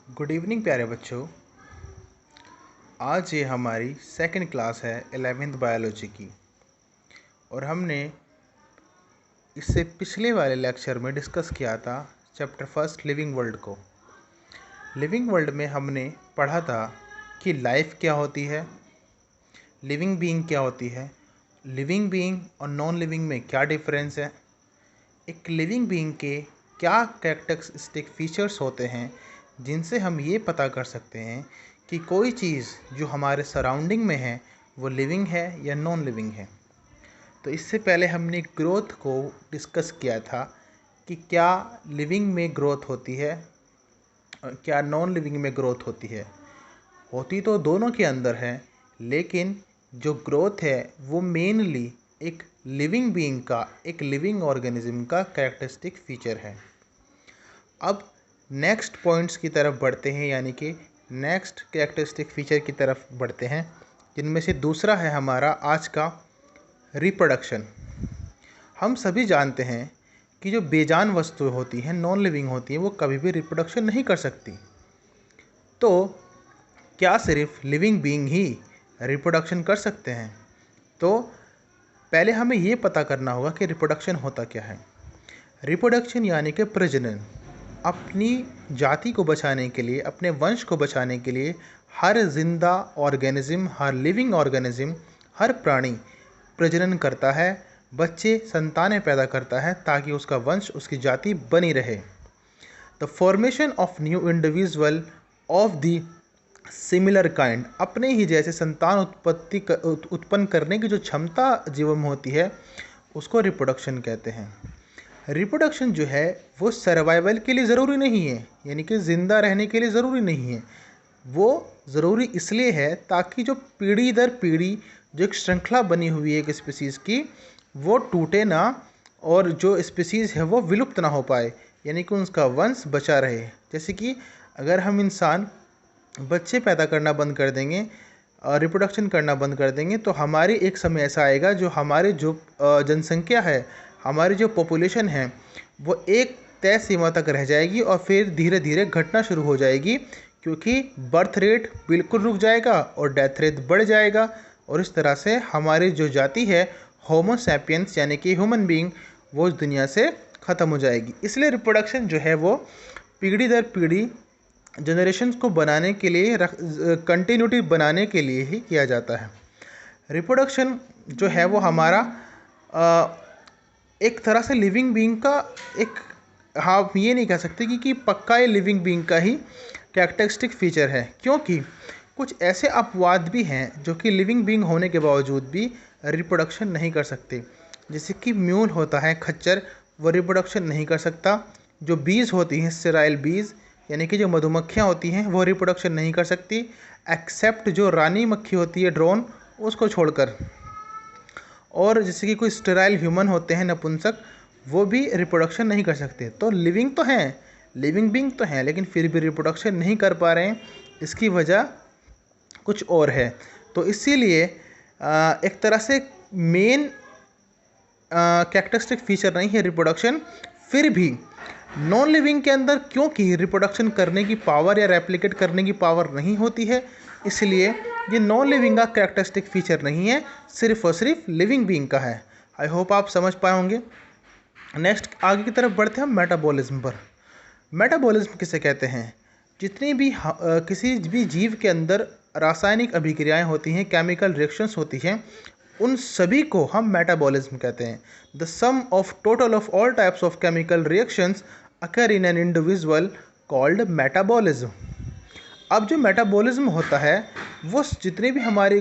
Good evening प्यारे बच्चों। आज ये हमारी सेकंड क्लास है 11th बायोलॉजी की और हमने इससे पिछले वाले लेक्चर में डिस्कस किया था चैप्टर फर्स्ट लिविंग वर्ल्ड को। लिविंग वर्ल्ड में हमने पढ़ा था कि लाइफ क्या होती है, लिविंग बीइंग क्या होती है, लिविंग बीइंग और नॉन लिविंग में क्या डिफरेंस है, एक लिविंग बीइंग के क्या कैरेक्टरिस्टिक फीचर्स होते हैं जिनसे हम ये पता कर सकते हैं कि कोई चीज़ जो हमारे सराउंडिंग में है वो लिविंग है या नॉन लिविंग है। तो इससे पहले हमने ग्रोथ को डिस्कस किया था कि क्या लिविंग में ग्रोथ होती है और क्या नॉन लिविंग में ग्रोथ होती है। होती तो दोनों के अंदर है, लेकिन जो ग्रोथ है वो मेनली एक लिविंग बीइंग का, एक लिविंग ऑर्गेनिज्म का कैरेक्टरिस्टिक फीचर है। अब नेक्स्ट पॉइंट्स की तरफ बढ़ते हैं, यानी कि नेक्स्ट कैरेक्टरिस्टिक फीचर की तरफ बढ़ते हैं, जिनमें से दूसरा है हमारा आज का रिप्रोडक्शन। हम सभी जानते हैं कि जो बेजान वस्तुएं होती हैं, नॉन लिविंग होती हैं, वो कभी भी रिप्रोडक्शन नहीं कर सकती। तो क्या सिर्फ लिविंग बीइंग ही रिप्रोडक्शन कर सकते हैं? तो पहले हमें ये पता करना होगा कि रिप्रोडक्शन होता क्या है। रिप्रोडक्शन यानी कि प्रजनन। अपनी जाति को बचाने के लिए, अपने वंश को बचाने के लिए हर जिंदा ऑर्गेनिज्म, हर लिविंग ऑर्गेनिज्म, हर प्राणी प्रजनन करता है, बच्चे संतानें पैदा करता है ताकि उसका वंश, उसकी जाति बनी रहे। The formation of new individual of the similar kind, अपने ही जैसे संतान उत्पन्न करने की जो क्षमता जीवन में होती है उसको रिप्रोडक्शन कहते हैं। रिप्रोडक्शन जो है वो सर्वाइवल के लिए ज़रूरी नहीं है, यानी कि ज़िंदा रहने के लिए ज़रूरी नहीं है। वो ज़रूरी इसलिए है ताकि जो पीढ़ी दर पीढ़ी जो एक श्रृंखला बनी हुई है एक स्पीसीज़ की, वो टूटे ना और जो स्पीसीज़ है वो विलुप्त ना हो पाए, यानी कि उसका वंश बचा रहे। जैसे कि अगर हम इंसान बच्चे पैदा करना बंद कर देंगे और रिप्रोडक्शन करना बंद कर देंगे तो हमारी एक समय ऐसा आएगा जो हमारे जो जनसंख्या है, हमारी जो पॉपुलेशन है, वो एक तय सीमा तक रह जाएगी और फिर धीरे धीरे घटना शुरू हो जाएगी, क्योंकि बर्थ रेट बिल्कुल रुक जाएगा और डेथ रेट बढ़ जाएगा। और इस तरह से हमारी जो जाति है होमो सैपियंस यानी कि ह्यूमन बीइंग, वो इस दुनिया से ख़त्म हो जाएगी। इसलिए रिप्रोडक्शन जो है वो पीढ़ी दर पीढ़ी जनरेशन्स को बनाने के लिए, कंटिन्यूटी बनाने के लिए ही किया जाता है। रिप्रोडक्शन जो है वो हमारा एक तरह से लिविंग बीइंग का एक, हाँ ये नहीं कह सकते कि पक्का ये लिविंग बीइंग का ही कैरेक्टरिस्टिक फीचर है, क्योंकि कुछ ऐसे अपवाद भी हैं जो कि लिविंग बीइंग होने के बावजूद भी रिप्रोडक्शन नहीं कर सकते। जैसे कि म्यूल होता है, खच्चर, वो रिप्रोडक्शन नहीं कर सकता। जो बीज होती हैं, स्टेराइल बीज, यानी कि जो मधुमक्खियाँ होती हैं, वो रिप्रोडक्शन नहीं कर सकती, एक्सेप्ट जो रानी मक्खी होती है, ड्रोन, उसको छोड़कर। और जैसे कि कोई स्टेराइल ह्यूमन होते हैं, नपुंसक, वो भी रिप्रोडक्शन नहीं कर सकते। तो लिविंग तो हैं, लिविंग बीइंग तो हैं, लेकिन फिर भी रिप्रोडक्शन नहीं कर पा रहे हैं। इसकी वजह कुछ और है। तो इसीलिए एक तरह से मेन कैरेक्टरिस्टिक फीचर नहीं है रिप्रोडक्शन। फिर भी नॉन लिविंग के अंदर क्योंकि रिप्रोडक्शन करने की पावर या रेप्लिकेट करने की पावर नहीं होती है, इसलिए ये नॉन लिविंग का कैरेक्टरिस्टिक फीचर नहीं है, सिर्फ और सिर्फ लिविंग बीइंग का है। आई होप आप समझ पाए होंगे। नेक्स्ट आगे की तरफ बढ़ते हैं हम मेटाबॉलिज्म पर। मेटाबॉलिज्म किसे कहते हैं? जितनी भी किसी भी जीव के अंदर रासायनिक अभिक्रियाएं होती हैं, केमिकल रिएक्शंस होती हैं, उन सभी को हम मेटाबॉलिज्म कहते हैं। The sum of total of all types of chemical reactions occur in an individual called metabolism. अब जो मेटाबॉलिज्म होता है वो जितने भी हमारे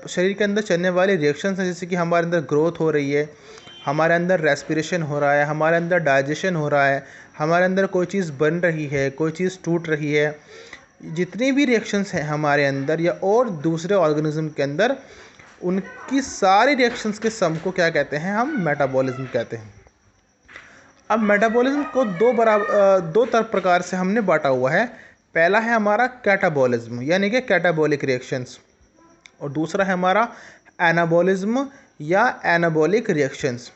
शरीर के अंदर चलने वाले रिएक्शंस हैं, जैसे कि हमारे अंदर ग्रोथ हो रही है, हमारे अंदर रेस्पिरेशन हो रहा है, हमारे अंदर डाइजेशन हो रहा है, हमारे अंदर कोई चीज़ बन रही है, कोई चीज़ टूट रही है, जितनी भी रिएक्शंस हैं हमारे अंदर या और दूसरे ऑर्गेनिज्म के अंदर, उनकी सारी रिएक्शंस के सम को क्या कहते हैं? हम मेटाबॉलिज्म कहते हैं। अब मेटाबॉलिज्म को दो प्रकार से हमने बांटा हुआ है। पहला है हमारा कैटाबॉलिज्म, यानी कि कैटाबॉलिक रिएक्शंस, और दूसरा है हमारा एनाबॉलिज्म या एनाबॉलिक रिएक्शंस।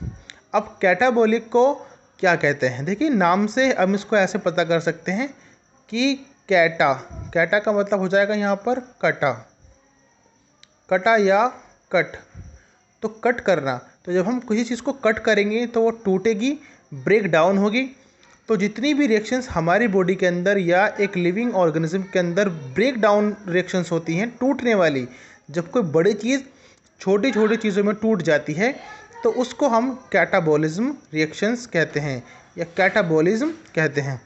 अब कैटाबॉलिक को क्या कहते हैं? देखिए नाम से हम इसको ऐसे पता कर सकते हैं कि कैटा। कैटा का मतलब हो जाएगा यहाँ पर कटा, कटा या कट। तो कट करना, तो जब हम किसी चीज़ को कट करेंगे तो वो टूटेगी, ब्रेक डाउन होगी। तो जितनी भी रिएक्शंस हमारी बॉडी के अंदर या एक लिविंग ऑर्गेनिज्म के अंदर ब्रेक डाउन रिएक्शंस होती हैं टूटने वाली, जब कोई बड़ी चीज़ छोटी छोटी चीज़ों में टूट जाती है तो उसको हम कैटाबॉलिज्म रिएक्शंस कहते हैं या कैटाबॉलिज्म कहते हैं।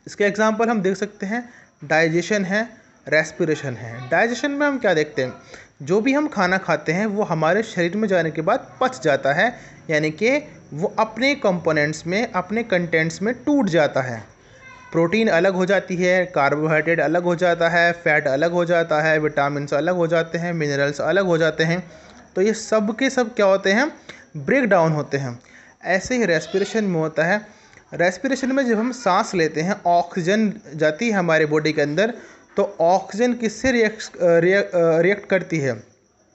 इसके एग्जांपल हम देख सकते हैं, डाइजेशन है, रेस्पिरेशन है। डाइजेशन में हम क्या देखते हैं, जो भी हम खाना खाते हैं वो हमारे शरीर में जाने के बाद पच जाता है, यानी कि वो अपने कंपोनेंट्स में, अपने कंटेंट्स में टूट जाता है। प्रोटीन अलग हो जाती है, कार्बोहाइड्रेट अलग हो जाता है, फैट अलग हो जाता है, विटामिन्स अलग हो जाते हैं, मिनरल्स अलग हो जाते हैं। तो ये सब के सब क्या होते हैं, ब्रेक डाउन होते हैं। ऐसे ही रेस्पिरेशन में होता है। रेस्पिरेशन में जब हम सांस लेते हैं, ऑक्सीजन जाती है हमारे बॉडी के अंदर, तो ऑक्सीजन किससे रिएक्ट करती है,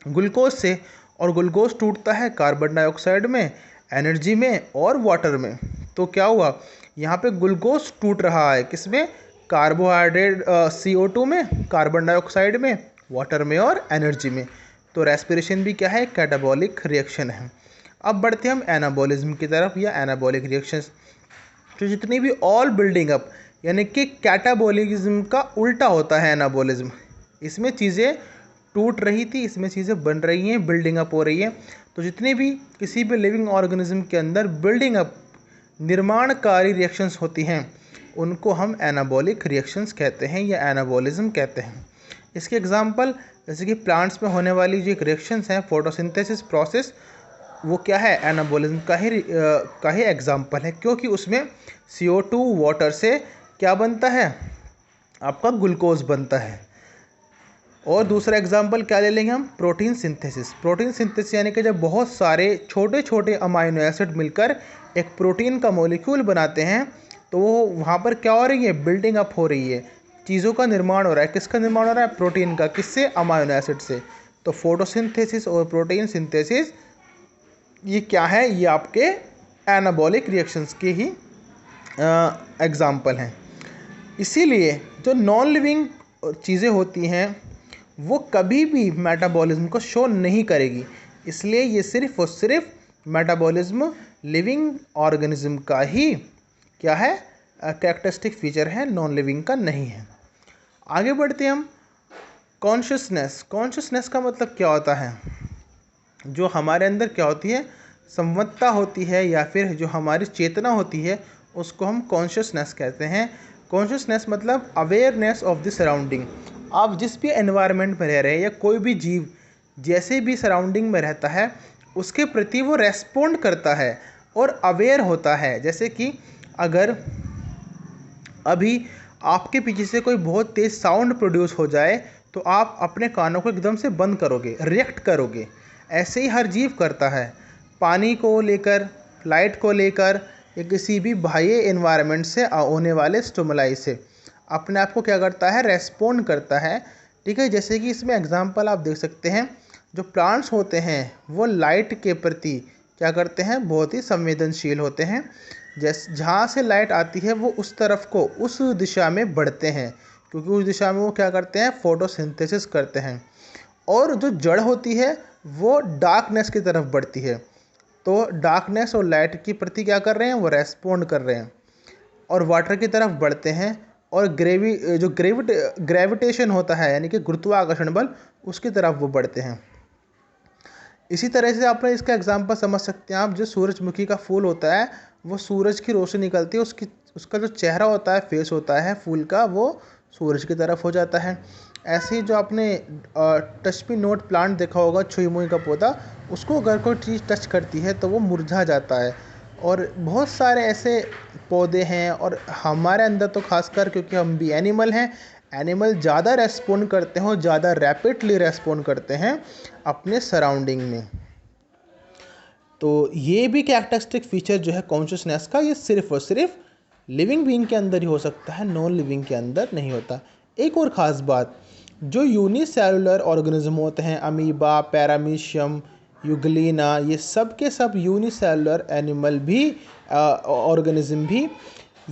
ग्लूकोज से। और ग्लूकोज टूटता है कार्बन डाइऑक्साइड में, एनर्जी में और वाटर में। तो क्या हुआ, यहाँ पे ग्लूकोज टूट रहा है किसमें, कार्बोहाइड्रेट CO2 में, कार्बन डाइऑक्साइड में, वाटर में और एनर्जी में। तो रेस्पिरेशन भी क्या है, कैटाबॉलिक रिएक्शन है। अब बढ़ते हम एनाबॉलिज्म की तरफ या एनाबॉलिक रिएक्शंस। तो जितनी भी ऑल बिल्डिंग अप, यानी कि कैटाबॉलिज्म का उल्टा होता है एनाबॉलिज्म। इसमें चीज़ें टूट रही थी, इसमें चीज़ें बन रही हैं, बिल्डिंग अप हो रही है। तो जितनी भी किसी भी लिविंग ऑर्गेनिज्म के अंदर बिल्डिंग अप, निर्माणकारी रिएक्शंस होती हैं, उनको हम एनाबॉलिक रिएक्शंस कहते हैं या एनाबॉलिज्म कहते हैं। इसके एग्जांपल जैसे कि प्लांट्स में होने वाली जो एक रिएक्शंस हैं, फोटोसिंथेसिस प्रोसेस, वो क्या है, एनाबॉलिज्म का ही एग्जांपल है, क्योंकि उसमें CO2 वाटर से क्या बनता है, आपका ग्लूकोज बनता है। और दूसरा एग्जांपल क्या ले लेंगे हम, प्रोटीन सिंथेसिस। प्रोटीन सिंथेसिस यानी कि जब बहुत सारे छोटे छोटे अमाइनो एसिड मिलकर एक प्रोटीन का मॉलिक्यूल बनाते हैं, तो वो वहाँ पर क्या हो रही है, बिल्डिंग अप हो रही है, चीज़ों का निर्माण हो रहा है। किसका निर्माण हो रहा है, प्रोटीन का। किससे, अमाइनो एसिड से। तो फोटोसिंथेसिस और प्रोटीन सिंथेसिस ये क्या है, ये आपके एनाबॉलिक रिएक्शंस के ही एग्जाम्पल हैं। इसीलिए जो नॉन लिविंग चीज़ें होती हैं वो कभी भी मेटाबॉलिज्म को शो नहीं करेगी। इसलिए ये सिर्फ और सिर्फ मेटाबॉलिज्म लिविंग ऑर्गेनिज्म का ही क्या है, कैरेक्टरिस्टिक फीचर है, नॉन लिविंग का नहीं है। आगे बढ़ते हम, कॉन्शियसनेस। कॉन्शियसनेस का मतलब क्या होता है, जो हमारे अंदर क्या होती है, संवत्ता होती है या फिर जो हमारी चेतना होती है, उसको हम कॉन्शियसनेस कहते हैं। कॉन्शियसनेस मतलब अवेयरनेस ऑफ द सराउंडिंग। आप जिस भी एनवायरनमेंट में रह रहे हैं या कोई भी जीव जैसे भी सराउंडिंग में रहता है, उसके प्रति वो रेस्पोंड करता है और अवेयर होता है। जैसे कि अगर अभी आपके पीछे से कोई बहुत तेज़ साउंड प्रोड्यूस हो जाए तो आप अपने कानों को एकदम से बंद करोगे, रिएक्ट करोगे। ऐसे ही हर जीव करता है, पानी को लेकर, लाइट को लेकर, या किसी भी बाह्य एनवायरनमेंट से होने वाले स्टिमुलाई से अपने आप को क्या करता है, रेस्पोंड करता है। ठीक है, जैसे कि इसमें एग्जांपल आप देख सकते हैं, जो प्लांट्स होते हैं वो लाइट के प्रति क्या करते हैं, बहुत ही संवेदनशील होते हैं। जैसे जहाँ से लाइट आती है वो उस तरफ को, उस दिशा में बढ़ते हैं, क्योंकि उस दिशा में वो क्या करते हैं, फोटोसिंथेसिस करते हैं। और जो जड़ होती है वो डार्कनेस की तरफ बढ़ती है, तो डार्कनेस और लाइट के प्रति क्या कर रहे हैं, वो रेस्पोंड कर रहे हैं और वाटर की तरफ बढ़ते हैं। और ग्रेविटेशन होता है, यानी कि गुरुत्वाकर्षण बल, उसकी तरफ वो बढ़ते हैं। इसी तरह से आपने इसका एग्जांपल समझ सकते हैं आप, जो सूरजमुखी का फूल होता है, वो सूरज की रोशनी निकलती है, उसका जो चेहरा होता है, फेस होता है फूल का, वो सूरज की तरफ हो जाता है। ऐसे ही जो आपने टच मी नोट प्लांट देखा होगा, छुई मुई का पौधा, उसको अगर कोई चीज़ टच करती है तो वो मुरझा जाता है। और बहुत सारे ऐसे पौधे हैं, और हमारे अंदर तो खासकर, क्योंकि हम भी एनिमल हैं, एनिमल ज़्यादा रेस्पॉन्ड करते हैं और ज़्यादा रैपिडली रेस्पॉन्ड करते हैं अपने सराउंडिंग में। तो ये भी कैरेक्टरिस्टिक फीचर जो है कॉन्शियसनेस का, ये सिर्फ और सिर्फ लिविंग बीइंग के अंदर ही हो सकता है, नॉन लिविंग के अंदर नहीं होता। एक और ख़ास बात, जो यूनिसेलुलर ऑर्गेनिज्म होते हैं, अमीबा, पैरामीशियम, यूग्लिना, ये सब के सब यूनिसेलुलर एनिमल भी, ऑर्गेनिज्म भी,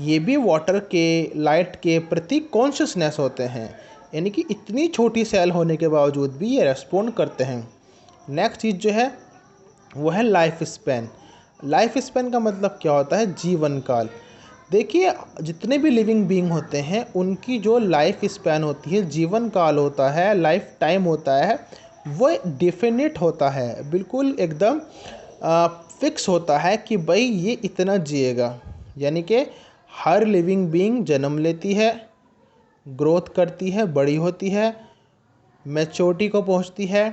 ये भी वाटर के, लाइट के प्रति कॉन्शियसनेस होते हैं, यानी कि इतनी छोटी सेल होने के बावजूद भी ये रेस्पॉन्ड करते हैं। नेक्स्ट चीज़ जो है वो है लाइफ स्पैन। लाइफ स्पैन का मतलब क्या होता है? जीवन काल। देखिए, जितने भी लिविंग बीइंग होते हैं उनकी जो लाइफ स्पैन होती है, जीवन काल होता है, लाइफ टाइम होता है, वो डेफिनेट होता है, बिल्कुल एकदम फिक्स होता है कि भाई ये इतना जिएगा। यानी कि हर लिविंग बीइंग जन्म लेती है, ग्रोथ करती है, बड़ी होती है, मैच्योरिटी को पहुंचती है,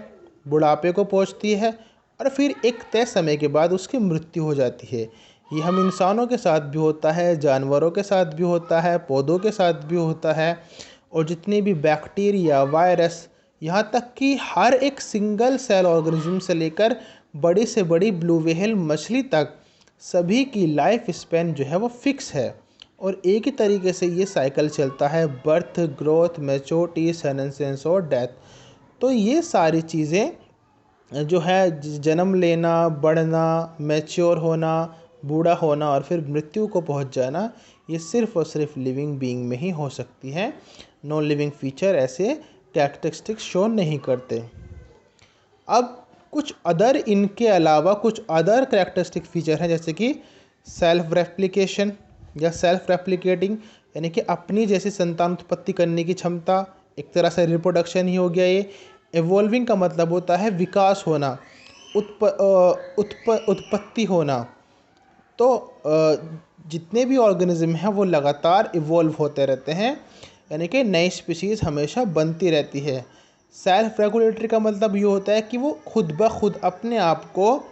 बुढ़ापे को पहुंचती है, और फिर एक तय समय के बाद उसकी मृत्यु हो जाती है। ये हम इंसानों के साथ भी होता है, जानवरों के साथ भी होता है, पौधों के साथ भी होता है, और जितने भी बैक्टीरिया, वायरस, यहाँ तक कि हर एक सिंगल सेल ऑर्गेनिज्म से लेकर बड़ी से बड़ी ब्लू व्हेल मछली तक, सभी की लाइफ स्पैन जो है वो फिक्स है। और एक ही तरीके से ये साइकिल चलता है, बर्थ, ग्रोथ, मैच्योरिटी, सेनेसेंस और डेथ। तो ये सारी चीज़ें जो है, जन्म लेना, बढ़ना, मैच्योर होना, बूढ़ा होना और फिर मृत्यु को पहुंच जाना, ये सिर्फ और सिर्फ लिविंग बीइंग में ही हो सकती है। नॉन लिविंग फीचर ऐसे कैरेक्टरिस्टिक्स शो नहीं करते। अब कुछ अदर, इनके अलावा कुछ अदर कैरेक्टरिस्टिक फीचर हैं, जैसे कि सेल्फ रेप्लिकेशन या सेल्फ रेप्लिकेटिंग, यानी कि अपनी जैसी संतान उत्पत्ति करने की क्षमता, एक तरह से रिप्रोडक्शन ही हो गया ये। एवॉल्विंग का मतलब होता है विकास होना, उत्पत्ति होना। तो जितने भी ऑर्गेनिज्म हैं वो लगातार इवॉल्व होते रहते हैं, यानी कि नई स्पीशीज़ हमेशा बनती रहती है। सेल्फ रेगुलेटरी का मतलब ये होता है कि वो खुद ब खुद अपने आप को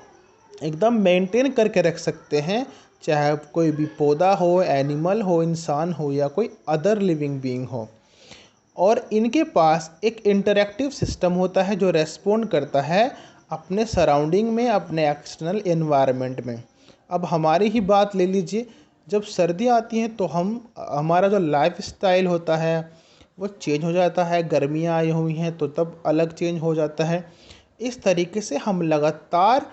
एकदम मेंटेन करके रख सकते हैं, चाहे कोई भी पौधा हो, एनिमल हो, इंसान हो या कोई अदर लिविंग बीइंग हो। और इनके पास एक इंटरैक्टिव सिस्टम होता है जो रेस्पॉन्ड करता है अपने सराउंडिंग में, अपने एक्सटर्नल एनवायरनमेंट में। अब हमारी ही बात ले लीजिए, जब सर्दी आती है तो हमारा जो लाइफ स्टाइल होता है वो चेंज हो जाता है। गर्मियाँ आई हुई हैं तो तब अलग चेंज हो जाता है। इस तरीके से हम लगातार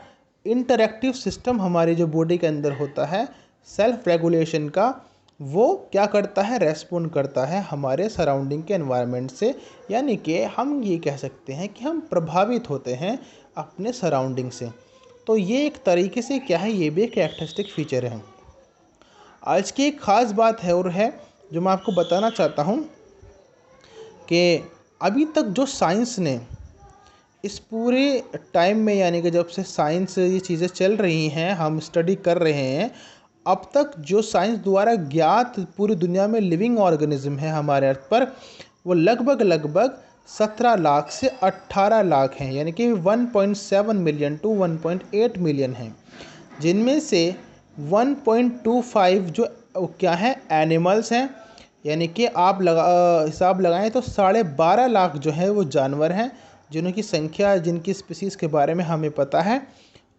इंटरैक्टिव सिस्टम हमारी जो बॉडी के अंदर होता है सेल्फ रेगुलेशन का, वो क्या करता है? रेस्पॉन्ड करता है हमारे सराउंडिंग के एनवायरनमेंट से। यानी कि हम ये कह सकते हैं कि हम प्रभावित होते हैं अपने सराउंडिंग से। तो ये एक तरीके से क्या है, ये भी एक कैरेक्टरिस्टिक फीचर है। आज की एक ख़ास बात है और है जो मैं आपको बताना चाहता हूँ कि अभी तक जो साइंस ने इस पूरे टाइम में, यानी कि जब से साइंस ये चीज़ें चल रही हैं, हम स्टडी कर रहे हैं, अब तक जो साइंस द्वारा ज्ञात पूरी दुनिया में लिविंग ऑर्गेनिज्म है हमारे अर्थ पर, वो लगभग 17 लाख से 18 लाख हैं, यानी कि 1.7 मिलियन टू 1.8 मिलियन हैं, जिनमें से 1.25 जो क्या है, एनिमल्स हैं। यानी कि आप हिसाब लगाएं तो 12.5 लाख जो है वो जानवर हैं, जिनकी संख्या, जिनकी स्पीसीज़ के बारे में हमें पता है,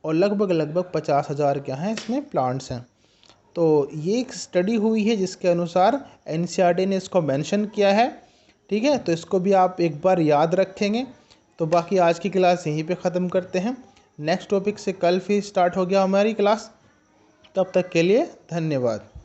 और लगभग 50,000 क्या हैं इसमें प्लांट्स हैं। तो ये एक स्टडी हुई है जिसके अनुसार एनसीईआरटी ने इसको मेंशन किया है। ठीक है, तो इसको भी आप एक बार याद रखेंगे। तो बाकी आज की क्लास यहीं पे ख़त्म करते हैं। नेक्स्ट टॉपिक से कल फिर स्टार्ट हो गया हमारी क्लास। तब तक के लिए धन्यवाद।